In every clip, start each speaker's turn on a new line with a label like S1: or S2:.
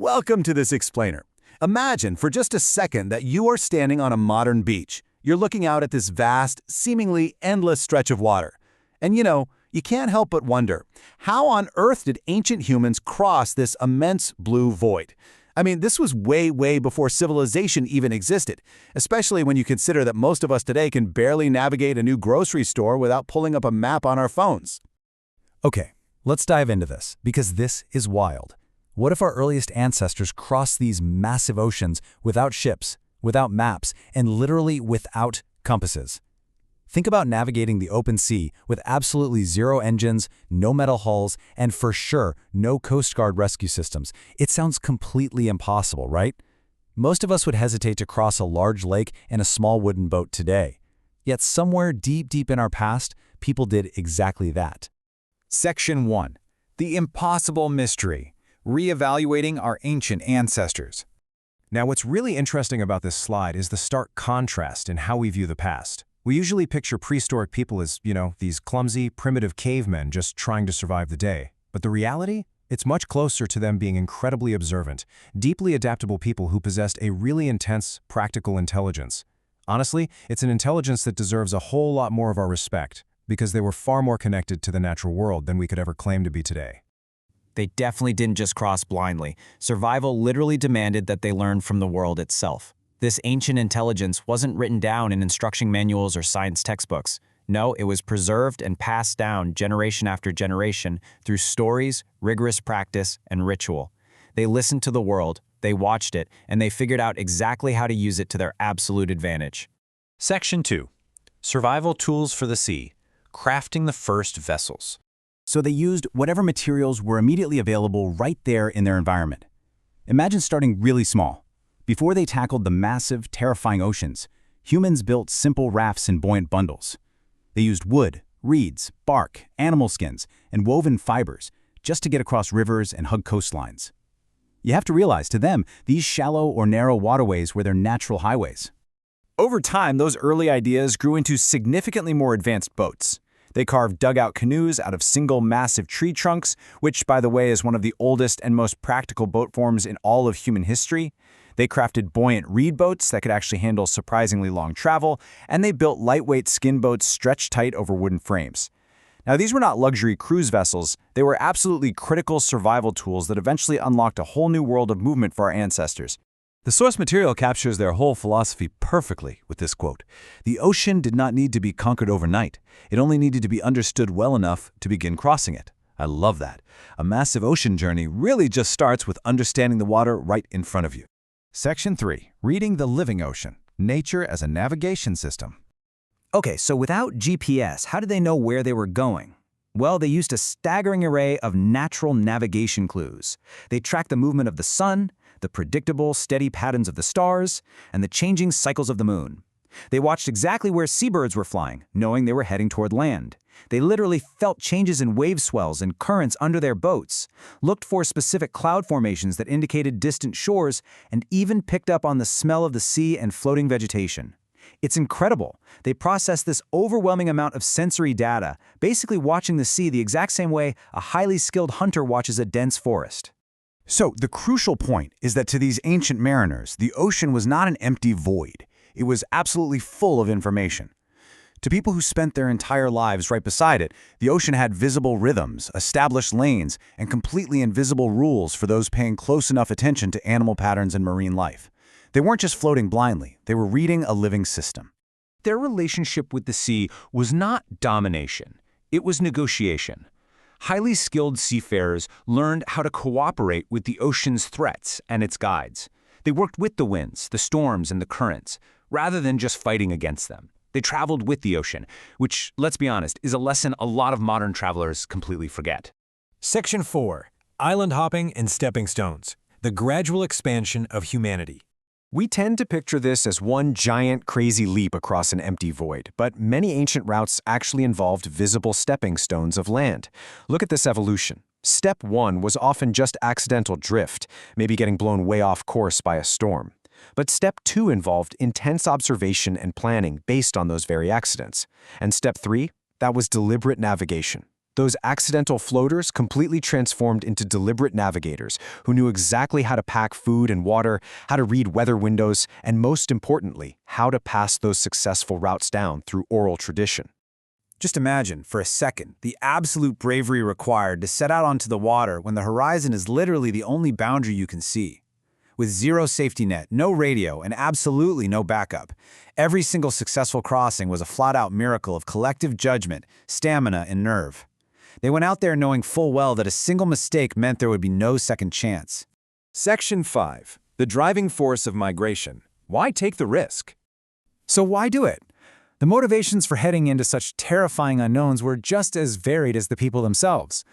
S1: Welcome to this explainer. Imagine for just a second that you are standing on a modern beach. You're looking out at this vast, seemingly endless stretch of water. And you can't help but wonder, how on earth did ancient humans cross this immense blue void? I mean, this was way before civilization even existed, especially when you consider that most of us today can barely navigate a new grocery store without pulling up a map on our phones.
S2: Okay, let's dive into this, because this is wild. What if our earliest ancestors crossed these massive oceans without ships, without maps, and literally without compasses? Think about navigating the open sea with absolutely zero engines, no metal hulls, and for sure, no Coast Guard rescue systems. It sounds completely impossible, right? Most of us would hesitate to cross a large lake in a small wooden boat today. Yet somewhere deep in our past, people did exactly that.
S3: Section 1. The Impossible Mystery. Reevaluating our ancient ancestors. Now, what's really interesting about this slide is the stark contrast in how we view the past. We usually picture prehistoric people as, these clumsy, primitive cavemen just trying to survive the day. But the reality? It's much closer to them being incredibly observant, deeply adaptable people who possessed a really intense, practical intelligence. Honestly, it's an intelligence that deserves a whole lot more of our respect, because they were far more connected to the natural world than we could ever claim to be today.
S4: They definitely didn't just cross blindly. Survival literally demanded that they learn from the world itself. This ancient intelligence wasn't written down in instruction manuals or science textbooks. No, it was preserved and passed down generation after generation through stories, rigorous practice, and ritual. They listened to the world, they watched it, and they figured out exactly how to use it to their absolute advantage.
S5: Section 2. Survival Tools for the Sea. Crafting the First Vessels.
S2: So they used whatever materials were immediately available right there in their environment. Imagine starting really small. Before they tackled the massive, terrifying oceans, humans built simple rafts in buoyant bundles. They used wood, reeds, bark, animal skins, and woven fibers just to get across rivers and hug coastlines. You have to realize, to them, these shallow or narrow waterways were their natural highways.
S3: Over time, those early ideas grew into significantly more advanced boats. They carved dugout canoes out of single massive tree trunks, which, by the way, is one of the oldest and most practical boat forms in all of human history. They crafted buoyant reed boats that could actually handle surprisingly long travel, and they built lightweight skin boats stretched tight over wooden frames. Now, these were not luxury cruise vessels. They were absolutely critical survival tools that eventually unlocked a whole new world of movement for our ancestors.
S1: The source material captures their whole philosophy perfectly with this quote. The ocean did not need to be conquered overnight. It only needed to be understood well enough to begin crossing it. I love that. A massive ocean journey really just starts with understanding the water right in front of you.
S3: Section 3. Reading the Living Ocean. Nature as a Navigation System.
S4: Okay, so without GPS, how did they know where they were going? Well, they used a staggering array of natural navigation clues. They tracked the movement of the sun, the predictable, steady patterns of the stars, and the changing cycles of the moon. They watched exactly where seabirds were flying, knowing they were heading toward land. They literally felt changes in wave swells and currents under their boats, looked for specific cloud formations that indicated distant shores, and even picked up on the smell of the sea and floating vegetation. It's incredible. They processed this overwhelming amount of sensory data, basically watching the sea the exact same way a highly skilled hunter watches a dense forest.
S1: So the crucial point is that to these ancient mariners, the ocean was not an empty void. It was absolutely full of information. To people who spent their entire lives right beside it, the ocean had visible rhythms, established lanes, and completely invisible rules for those paying close enough attention to animal patterns and marine life. They weren't just floating blindly, they were reading a living system.
S5: Their relationship with the sea was not domination, it was negotiation. Highly skilled seafarers learned how to cooperate with the ocean's threats and its guides. They worked with the winds, the storms, and the currents, rather than just fighting against them. They traveled with the ocean, which, let's be honest, is a lesson a lot of modern travelers completely forget.
S6: Section 4. Island Hopping and Stepping Stones. The Gradual Expansion of Humanity.
S3: We tend to picture this as one giant, crazy leap across an empty void, but many ancient routes actually involved visible stepping stones of land. Look at this evolution. Step 1 was often just accidental drift, maybe getting blown way off course by a storm. But Step 2 involved intense observation and planning based on those very accidents. And Step 3, that was deliberate navigation. Those accidental floaters completely transformed into deliberate navigators who knew exactly how to pack food and water, how to read weather windows, and most importantly, how to pass those successful routes down through oral tradition.
S2: Just imagine, for a second, the absolute bravery required to set out onto the water when the horizon is literally the only boundary you can see. With zero safety net, no radio, and absolutely no backup, every single successful crossing was a flat-out miracle of collective judgment, stamina, and nerve. They went out there knowing full well that a single mistake meant there would be no second chance.
S3: Section 5. The driving force of migration. Why take the risk?
S2: So why do it? The motivations for heading into such terrifying unknowns were just as varied as the people themselves.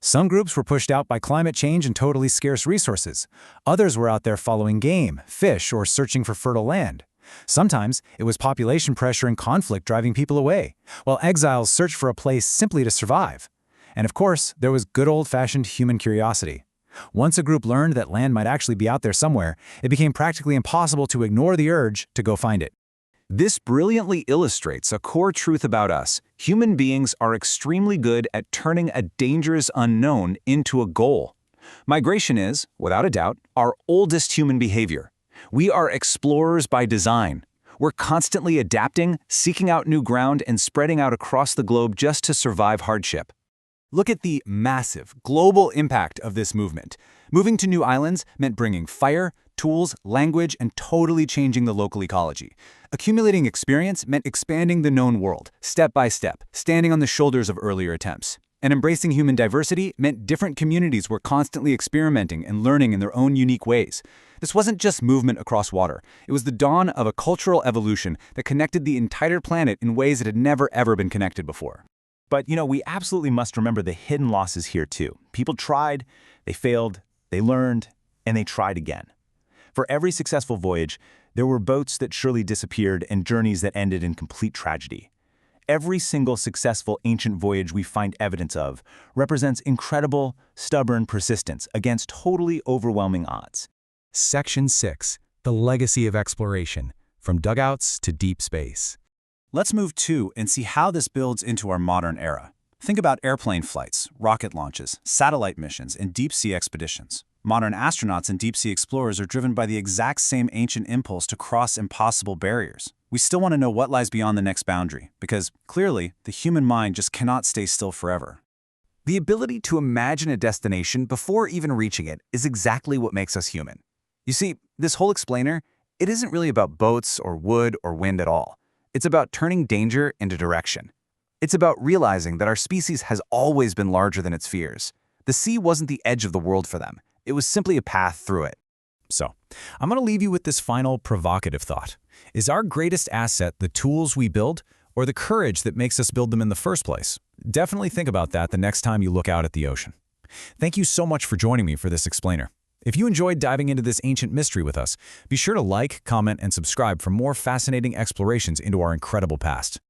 S2: Some groups were pushed out by climate change and totally scarce resources. Others were out there following game, fish, or searching for fertile land. Sometimes it was population pressure and conflict driving people away, while exiles searched for a place simply to survive. And of course, there was good old-fashioned human curiosity. Once a group learned that land might actually be out there somewhere, it became practically impossible to ignore the urge to go find it.
S5: This brilliantly illustrates a core truth about us. Human beings are extremely good at turning a dangerous unknown into a goal. Migration is, without a doubt, our oldest human behavior. We are explorers by design. We're constantly adapting, seeking out new ground, and spreading out across the globe just to survive hardship. Look at the massive, global impact of this movement. Moving to new islands meant bringing fire, tools, language, and totally changing the local ecology. Accumulating experience meant expanding the known world, step by step, standing on the shoulders of earlier attempts. And embracing human diversity meant different communities were constantly experimenting and learning in their own unique ways. This wasn't just movement across water. It was the dawn of a cultural evolution that connected the entire planet in ways that had never ever been connected before. But, we absolutely must remember the hidden losses here too. People tried, they failed, they learned, and they tried again. For every successful voyage, there were boats that surely disappeared and journeys that ended in complete tragedy. Every single successful ancient voyage we find evidence of represents incredible, stubborn persistence against totally overwhelming odds.
S2: Section 6. The legacy of exploration, from dugouts to deep space.
S1: Let's move to and see how this builds into our modern era. Think about airplane flights, rocket launches, satellite missions, and deep-sea expeditions. Modern astronauts and deep-sea explorers are driven by the exact same ancient impulse to cross impossible barriers. We still want to know what lies beyond the next boundary, because, clearly, the human mind just cannot stay still forever.
S5: The ability to imagine a destination before even reaching it is exactly what makes us human. You see, this whole explainer, it isn't really about boats or wood or wind at all. It's about turning danger into direction. It's about realizing that our species has always been larger than its fears. The sea wasn't the edge of the world for them. It was simply a path through it.
S2: So, I'm going to leave you with this final provocative thought. Is our greatest asset the tools we build, or the courage that makes us build them in the first place? Definitely think about that the next time you look out at the ocean. Thank you so much for joining me for this explainer. If you enjoyed diving into this ancient mystery with us, be sure to like, comment, and subscribe for more fascinating explorations into our incredible past.